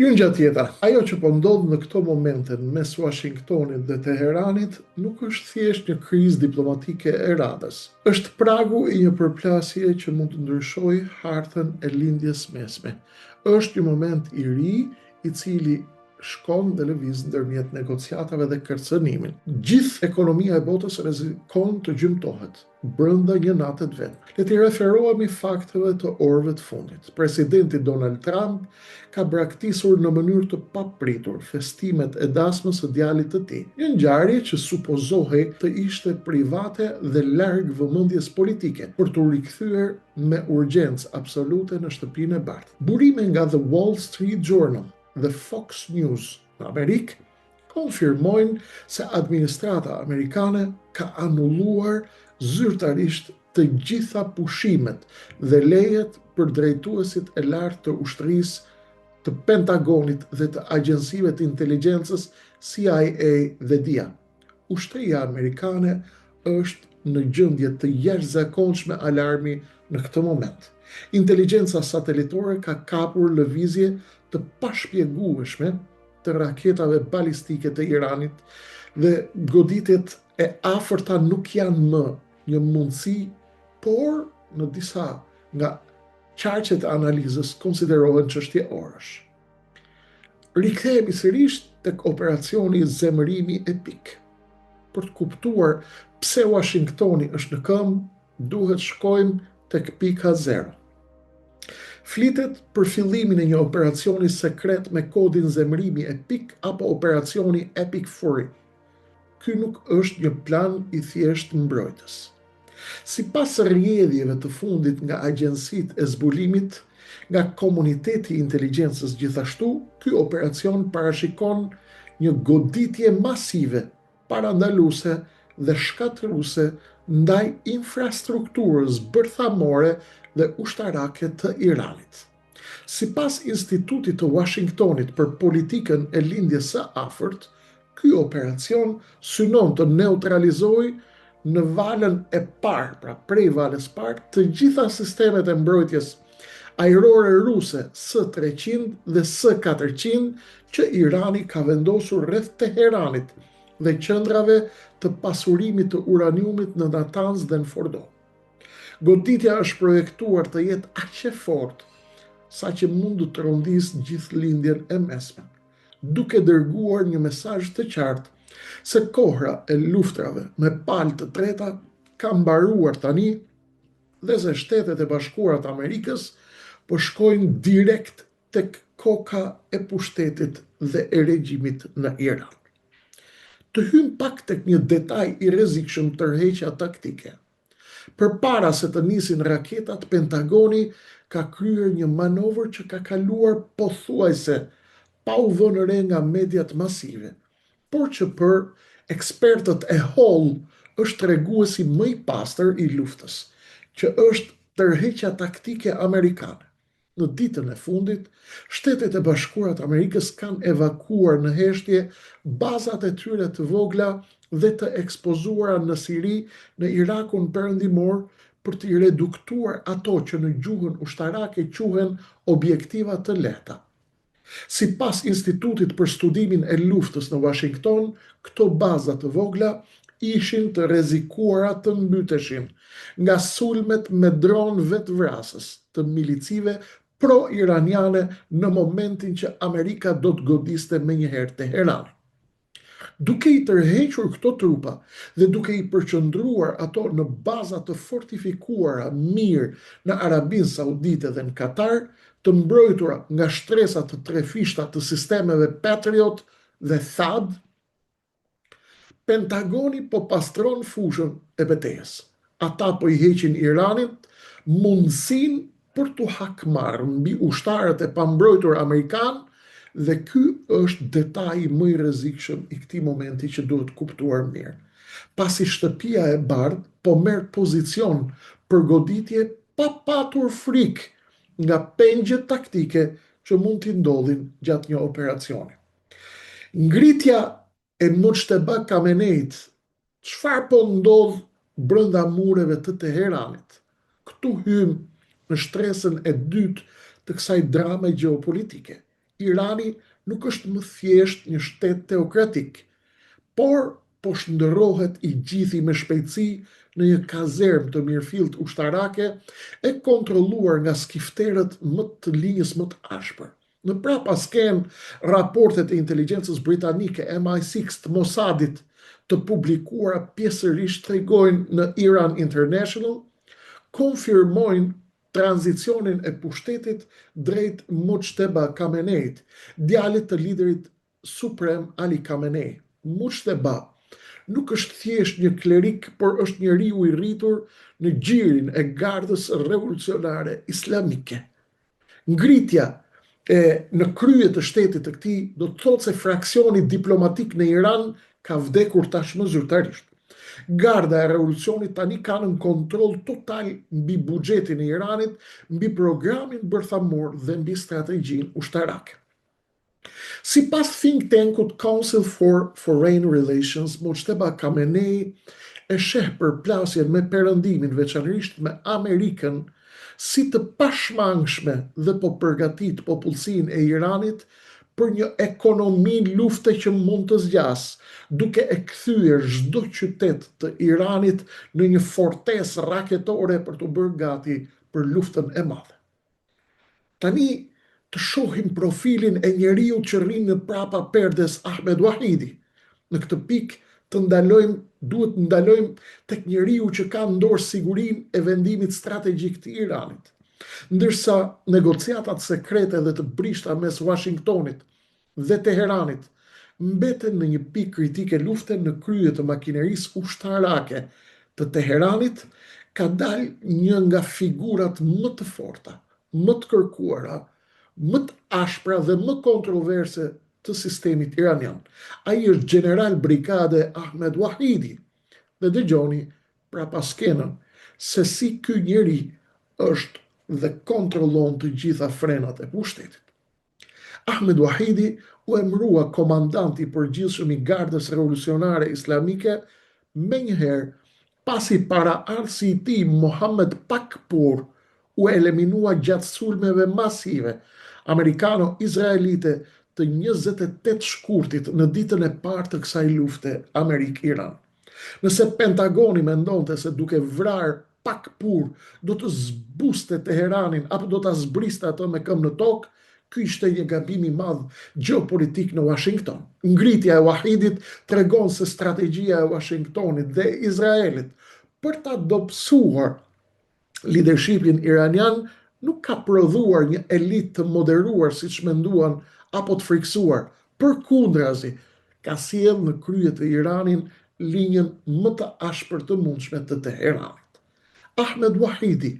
Ju një gjatë tjetër, ajo që po ndodh në këto momente mes Washingtonit dhe Teheranit nuk është thjesht një krizë diplomatike e radhës. Është pragu i një përplasje që mund të ndryshojë hartën e lindjes mesme. Është një moment i ri i cili shkon dhe lëviz ndërmjet negociatave dhe kërcënimin. Gjithë ekonomia e botës rrezikon të gjymtohet brenda një nate të vet. Le të referohemi fakteve të orëve të fundit. Presidenti Donald Trump ka braktisur në mënyrë të papritur festimet e dasmës së djalit të tij. Një ngjarje që supozohej të ishte private dhe larg vëmendjes politike për t'u rikthyer me urgjencë absolute në shtëpinë e bardhë. Burime nga The Wall Street Journal dhe Fox News në Amerikë konfirmojnë se administrata amerikane ka anulluar zyrtarisht të gjitha pushimet dhe lejet për drejtuesit e lartë të ushtrisë, të Pentagonit dhe të agjensive të inteligjencës CIA dhe DIA. Ushtria amerikane është në gjendje të jashtëzakonshme alarmi në këtë moment. Inteligjenca satelitore ka kapur lëvizje të pashpjegueshme të raketave balistike të Iranit dhe goditjet e afërta nuk janë më një mundësi, por në disa nga qarqet e analizës konsiderohen çështje orësh. Rikthehemi sërish tek operacioni zemërimi epik. Për të kuptuar pse Washingtoni është në këmbë, duhet shkojmë tek pika zero. Flitet për fillimin e një operacioni sekret me kodin zemërimi epik apo operacioni Epic Fury. Ky nuk është një plan i thjeshtë mbrojtës. Sipas rrjedhjeve të fundit nga agjencitë e zbulimit, nga komuniteti i inteligjencës gjithashtu, ky operacion parashikon një goditje masive, parandaluese dhe shkatërruese ndaj infrastrukturës bërthamore dhe ushtarake të Iranit. Sipas Institutit të Washingtonit për politikën e lindjes së afërt, ky operacion synon të neutralizojë në valën e parë, pra prej valës parë, të gjitha sistemet e mbrojtjes ajrore ruse S-300 dhe S-400 që Irani ka vendosur rreth Teheranit dhe qendrave të pasurimit të uraniumit në Natanz dhe në Fordo. Goditja është projektuar të jetë aq e fortë sa që mund të rrëndisë gjithë lindjen e mesme, duke dërguar një mesazh të qartë se kohra e luftrave me palë të treta ka mbaruar tani dhe se Shtetet e Bashkuara të Amerikës po shkojnë direkt tek koka e pushtetit dhe e regjimit në Iran. Të hym pak tek një detaj i rrezikshëm tërheqja taktike. Përpara se të nisin raketat, Pentagoni ka kryer një manovër që ka kaluar pothuajse pa u vënë re nga mediat masive, por që për ekspertët e Hall është treguesi më i pastër i luftës, që është tërheqja taktike amerikane. Në ditën e fundit, Shtetet e Bashkuara të Amerikës kanë evakuar në heshtje bazat e tyre të vogla dhe të ekspozuara në Siri, në Irakun perëndimor, për të reduktuar ato që në gjuhën ushtarake quhen objektiva të lehta. Sipas Institutit për Studimin e Luftës në Washington, këto baza të vogla ishin të rrezikuara të mbyteshin nga sulmet me dron vetvrasës të milicive pro-iraniane në momentin që Amerika do të godiste menjëherë Teheranin. Duke i tërhequr këto trupa dhe duke i përqendruar ato në baza të fortifikuara mirë në Arabinë Saudite dhe në Katar, të mbrojtura nga shtresa të trefishta të sistemeve Patriot dhe THAAD, Pentagoni po pastron fushën e betejës. Ata po i heqin Iranit mundësinë për t'u hakmarrë mbi ushtarët e pambrojtur amerikan, dhe ky është detaji më i rrezikshëm i këtij momenti që duhet kuptuar mirë. Pasi shtëpia e bardhë po merr pozicion për goditje pa patur frikë nga pengjet taktike që mund t'i ndodhin gjatë një operacioni. Ngritja e Mujteba Khameneit, çfarë po ndodh brenda mureve të Teheranit? Këtu hym në shtresën e dytë të kësaj drame gjeopolitike. Irani nuk është më thjesht një shtet teokratik, por po shndërrohet i gjithi me shpejtësi në një kazermë të mirëfillt ushtarake e kontrolluar nga skifterët më të linjës më të ashpër. Në prapa sken, raportet e inteligjencës britanike MI6 të Mossadit të publikuara pjesërisht tregojnë në Iran International, konfirmojnë tranzicionin e pushtetit drejt Mujtaba Khameneit, djalit të liderit suprem Ali Khamenei. Mujtaba nuk është thjesht një klerik, por është njeriu i rritur në gjirin e gardës revolucionare islamike. Ngritja në krye të shtetit të këtij do të thotë se fraksioni diplomatik në Iran ka vdekur tashmë zyrtarisht. Garda e revolucionit tani ka në kontroll total mbi buxhetin e Iranit, mbi programin bërthamor dhe mbi strategjinë ushtarake. Sipas think tankut Council for Foreign Relations, Mujtaba Khamenei e sheh përplasjen me Perëndimin, veçanërisht me Amerikën, si të pashmangshme dhe po përgatit popullsinë e Iranit për një ekonomi lufte që mund të zgjas, duke e kthyer çdo qytet të Iranit në një fortesë raketore për të bërë gati për luftën e madhe. Tani të shohim profilin e njeriu që rrin në prapa perdes Ahmed Wahidi. Në këtë pikë duhet të ndalojmë tek njeriu që ka në dorë sigurinë e vendimit strategjik të Iranit. Ndërsa negociatat sekrete dhe të brishta mes Washingtonit dhe Teheranit mbeten në një pikë kritike lufte në krye të makinerisë ushtarake të Teheranit, ka dalë një nga figurat më të forta, më të kërkuara, më të ashpra dhe më kontroverse të sistemit iranian. Ai është general brigade Ahmed Wahidi dhe dëgjoni prapa skenën se si ky njeri është dhe kontrollon të gjitha frenat e pushtetit. Ahmed Wahidi u emërua komandanti i përgjithshëm i Gardës Revolucionare Islamike menjëherë pasi paraardhësi i tij Mohammed Pakpur u eliminua gjatë sulmeve masive amerikano-izraelite të 28 shkurtit në ditën e parë të kësaj lufte Amerik-Iran. Nëse Pentagoni mendonte se duke vrarë Pakpur do të zbuste Teheranin apo do ta zbriste atë me këmbë në tokë, ky ishte një gabim i madh gjeopolitik në Washington. Ngritja e Wahidit tregon se strategjia e Washingtonit dhe Izraelit për ta dobësuar leadershipin iranian nuk ka prodhuar një elitë të moderuar siç menduan apo të friksuar, përkundrazi, ka sjellë në krye të Iranin linjën më të ashpër të mundshme të Teheranit. Ahmed Wahidi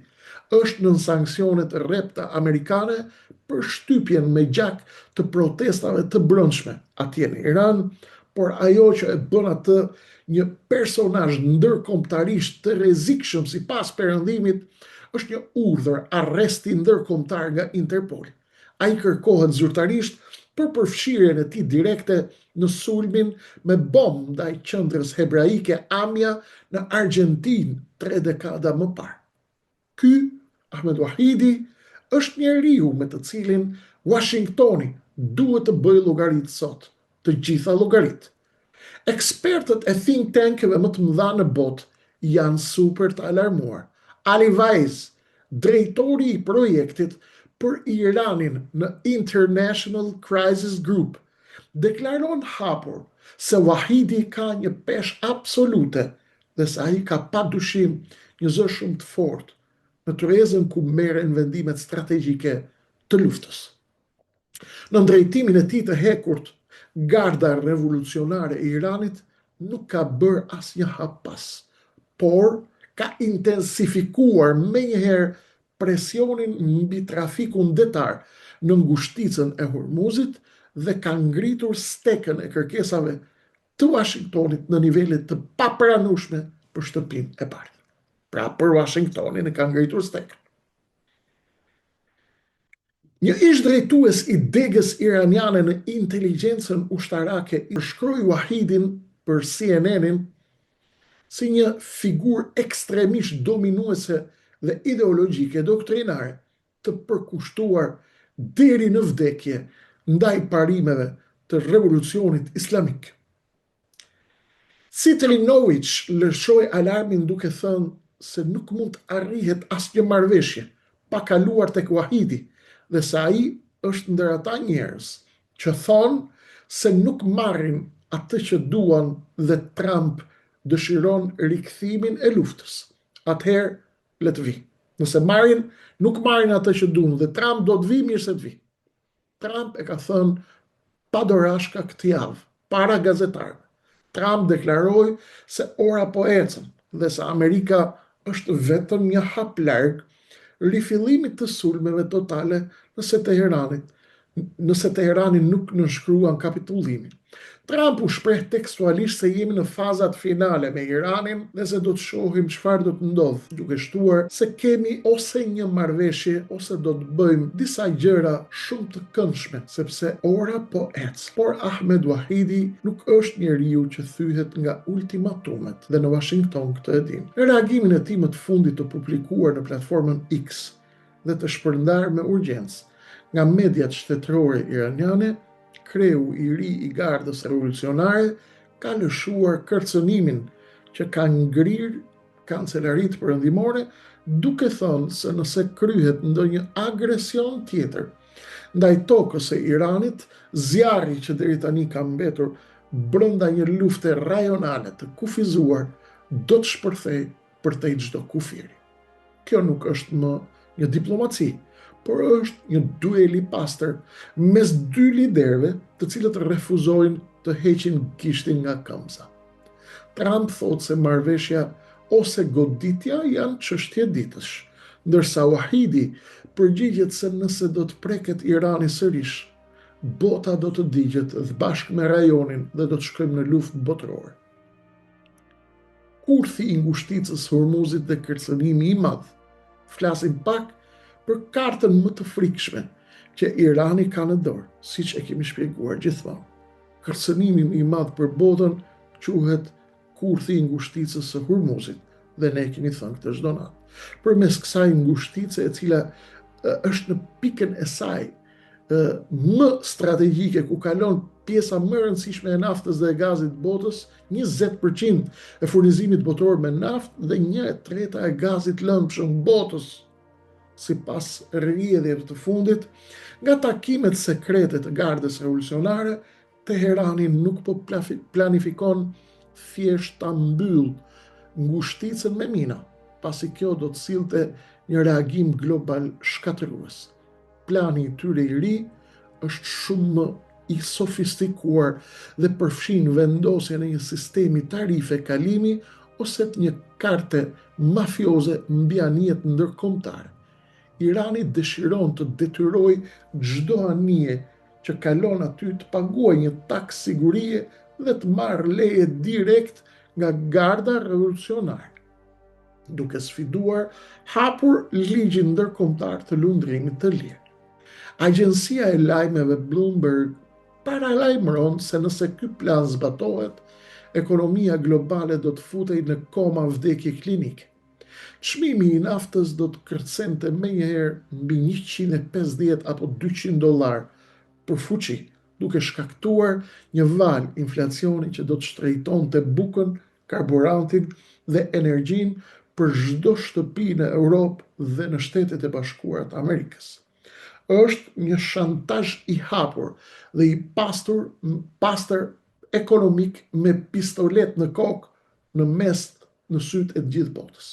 është nën sanksionet rrepta amerikane për shtypjen me gjak të protestave të brendshme atje në Iran, por ajo që e bën atë një personazh ndërkombëtarisht të rrezikshëm sipas Perëndimit është një urdhër arresti ndërkombëtar nga Interpoli. Ai kërkohet zyrtarisht për përfshirjen e tij direkte në sulmin me bombë ndaj qendrës hebraike Amia në Argjentinë 3 dekada më parë. Ky Ahmed Wahidi është njeriu me të cilin Washingtoni duhet të bëjë llogarit sot, të gjitha llogarit. Ekspertët e think tankëve më të mëdha në botë janë super të alarmuar. Ali Weiss, drejtori i projektit për Iranin në International Crisis Group, deklaron hapur se Wahidi ka një peshë absolute dhe se ai ka padyshim një zë shumë të fortë në tërezën ku merren vendimet strategjike të luftës. Në drejtimin e tij të hekurt, Garda Revolucionare e Iranit nuk ka bërë asnjë hap pas, por ka intensifikuar menjëherë presionin mbi trafikun detar në ngushticën e Hormuzit dhe ka ngritur stekën e kërkesave të Washingtonit në nivele të papranueshme për shtëpinë e parë. Pra për Washingtonin e ka ngritur stekën. Një ish drejtues i degës iraniane në inteligjencën ushtarake i shkroi Wahidin për CNN-in si një figurë ekstremisht dominuese dhe ideologjike doktrinare të përkushtuar deri në vdekje ndaj parimeve të revolucionit islamik. Citrinovic lëshoi alarmin duke thënë se nuk mund të arrihet asnjë marrëveshje pa kaluar tek Wahidi dhe se ai është ndër ata njerëz që thonë se nuk marrin atë që duan dhe Trump dëshiron rikthimin e luftës. Atëherë le të vi. Nëse nuk marrin atë që duan dhe Trump do të vi, mirë se të vi. Trump e ka thënë pa dorashka këtë javë, para gazetarëve. Trump deklaroi se ora po ecën dhe se Amerika është vetëm një hap larg rifillimit të sulmeve totale nëse Teherani nuk nënshkruan kapitullimin. Trump u shpreh tekstualisht se jemi në fazat finale me Iranin dhe se do të shohim çfarë do të ndodhë, duke shtuar se kemi ose një marrëveshje ose do të bëjmë disa gjëra shumë të këndshme, sepse ora po ec. Por Ahmed Wahidi nuk është njeriu që thyhet nga ultimatumet dhe në Washington këtë e din. Në reagimin e tij më të fundit të publikuar në platformën X dhe të shpërndar me urgjencë nga mediat shtetërore iraniane, kreu i ri i gardës revolucionare ka lëshuar kërcënimin që ka ngrirë kancelaritë perëndimore, duke thënë se nëse kryhet ndonjë agresion tjetër ndaj tokës së Iranit, zjarri që deri tani ka mbetur brenda një lufte rajonale të kufizuar do të shpërthej përtej çdo kufiri. Kjo nuk është më një diplomaci, por është një duel i pastër mes dy liderëve të cilët refuzojnë të heqin gishtin nga këmbësa. Trump thotë se marrëveshja ose goditja janë çështje ditësh, ndërsa Wahidi përgjigjet se nëse do të preket Irani sërish, bota do të digjet dhe bashkë me rajonin dhe do të shkojmë në luftë botërore. Kurthi i ngushticës Hormuzit dhe kërcënimi i madh. Flasim pak për kartën më të frikshme që Irani ka në dorë, siç e kemi shpjeguar gjithmonë. Kërcënimi i madh për botën quhet kurthi i ngushticës së Hormuzit dhe ne kemi thënë këtë çdo natë. Përmes kësaj ngushtice e cila është në pikën e saj më strategjike, ku kalon pjesa më e rëndësishme e naftës dhe e gazit botës, 20% e furnizimit botror me naftë dhe 1/3 e gazit lëndshëm botës, sipas rrjedhjeve të fundit, nga takimet sekrete të gardës revolucionare, Teherani nuk po planifikon thjesht ta mbyll ngushticën me mina, pasi kjo do të sillte një reagim global shkatërrues. Plani i tyre i ri është shumë më i sofistikuar dhe përfshin vendosjen e një sistemi tarife kalimi ose të një karte mafioze mbi anijet ndërkombëtare. Irani dëshiron të detyrojë çdo anije që kalon aty të paguajë një taks sigurie dhe të marrë leje direkt nga garda revolucionare, duke sfiduar hapur ligjin ndërkombëtar të lundrimit të lirë. Agjencia e lajmeve Bloomberg paralajmëron se nëse ky plan zbatohet, ekonomia globale do të futej në koma vdekje klinike. Çmimi i naftës do të kërcente menjëherë mbi $150 apo $200 për fuqi, duke shkaktuar një val inflacioni që do të shtrejtonte bukën, karburantin dhe energjinë për çdo shtëpi në Europë dhe në Shtetet e Bashkuara të Amerikës. Është një shantazh i hapur dhe i pastër ekonomik me pistolet në kokë në sytë e gjithë botës.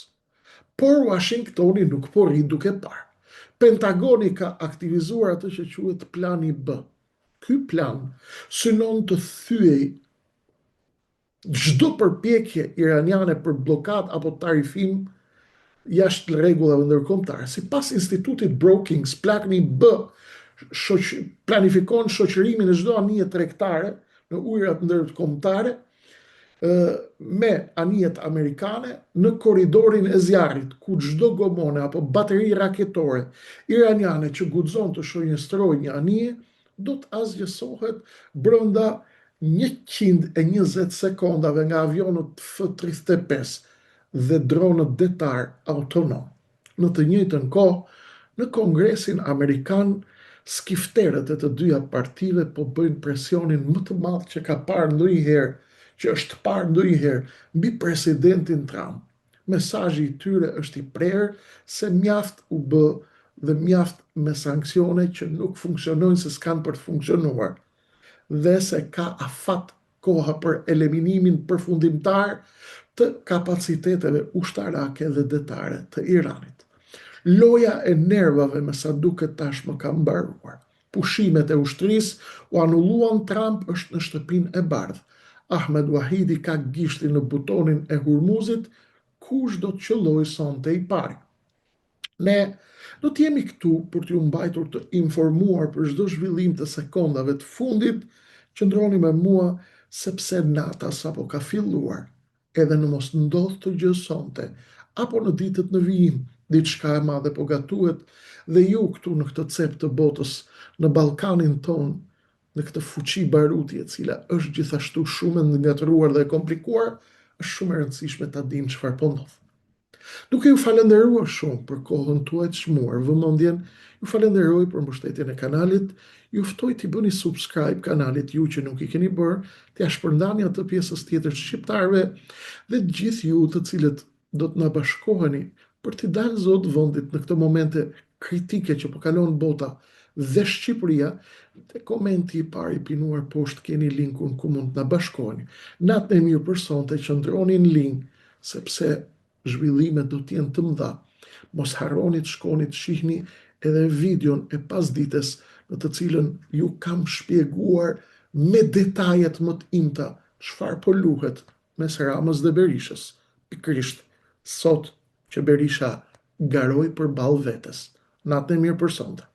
Por Washingtoni nuk po rri duke parë. Pentagoni ka aktivizuar atë që quhet plani B. Ky plan synon të thyej çdo përpjekje iraniane për blokadë apo tarifim jashtë rregullave ndërkombëtare. Sipas Institutit Brookings, plani B planifikon shoqërimin e çdo anije tregtare në ujërat ndërkombëtare me anijet amerikane në korridorin e zjarrit, ku çdo gomone apo bateri raketore iraniane që guxon të shonjëstrojë një anije do të asgjësohet brenda 120 sekondave nga avionët F-35 dhe dronët detar autonom. Në të njëjtën kohë, në Kongresin Amerikan, skifterët e të dyja partive po bëjnë presionin më të madh që është parë ndonjëherë mbi presidentin Trump. Mesazhi i tyre është i prerë se mjaft u bë dhe mjaft me sanksione që nuk funksionojnë se s'kanë për të funksionuar dhe se ka afat koha për eliminimin përfundimtar të kapaciteteve ushtarake dhe detare të Iranit. Loja e nervave me sa duket tashmë ka mbaruar. Pushimet e ushtrisë u anulluan, Trump është në shtëpinë e bardhë. Ahmed Wahidi ka gishtin në butonin e Hurmuzit, kush do të qëlloj sonte i pari. Ne do të jemi këtu për t'ju mbajtur të informuar për çdo zhvillim të sekondave të fundit. Qëndroni me mua sepse nata sapo ka filluar. Edhe në mos ndodh të gjë sonte, apo në ditët në vijim, diçka e madhe po gatuhet dhe ju këtu në këtë cep të botës, në Ballkanin ton, në këtë fuqi baruti e cila është gjithashtu shumë e ngatëruar dhe e komplikuar, është shumë e rëndësishme ta dim çfarë po ndodh. Duke ju falenderuar shumë për kohën tuaj të çmuar, vëmendjen, ju falenderoj për mbështetjen e kanalit, ju ftoj t'i bëni subscribe kanalit ju që nuk i keni bërë, t'ja shpërndani atë pjesës tjetër të shqiptarëve dhe të gjithë ju të cilët do të na bashkoheni për t'i dalë zot vendit në këto momente kritike që po kalon bota dhe Shqipëria. Te komenti i parë i pinuar poshtë keni linkun ku mund të na bashkoheni. Natën e mirë për sonte, qëndroni në linj sepse zhvillimet do t'jenë të mëdha. Mos harroni të shkoni të shihni edhe videon e pasdites në të cilën ju kam shpjeguar me detajet më të imta çfarë po luhet mes Ramës dhe Berishës. Pikërisht sot që Berisha garoi përballë vetes. Natën e mirë për sonte.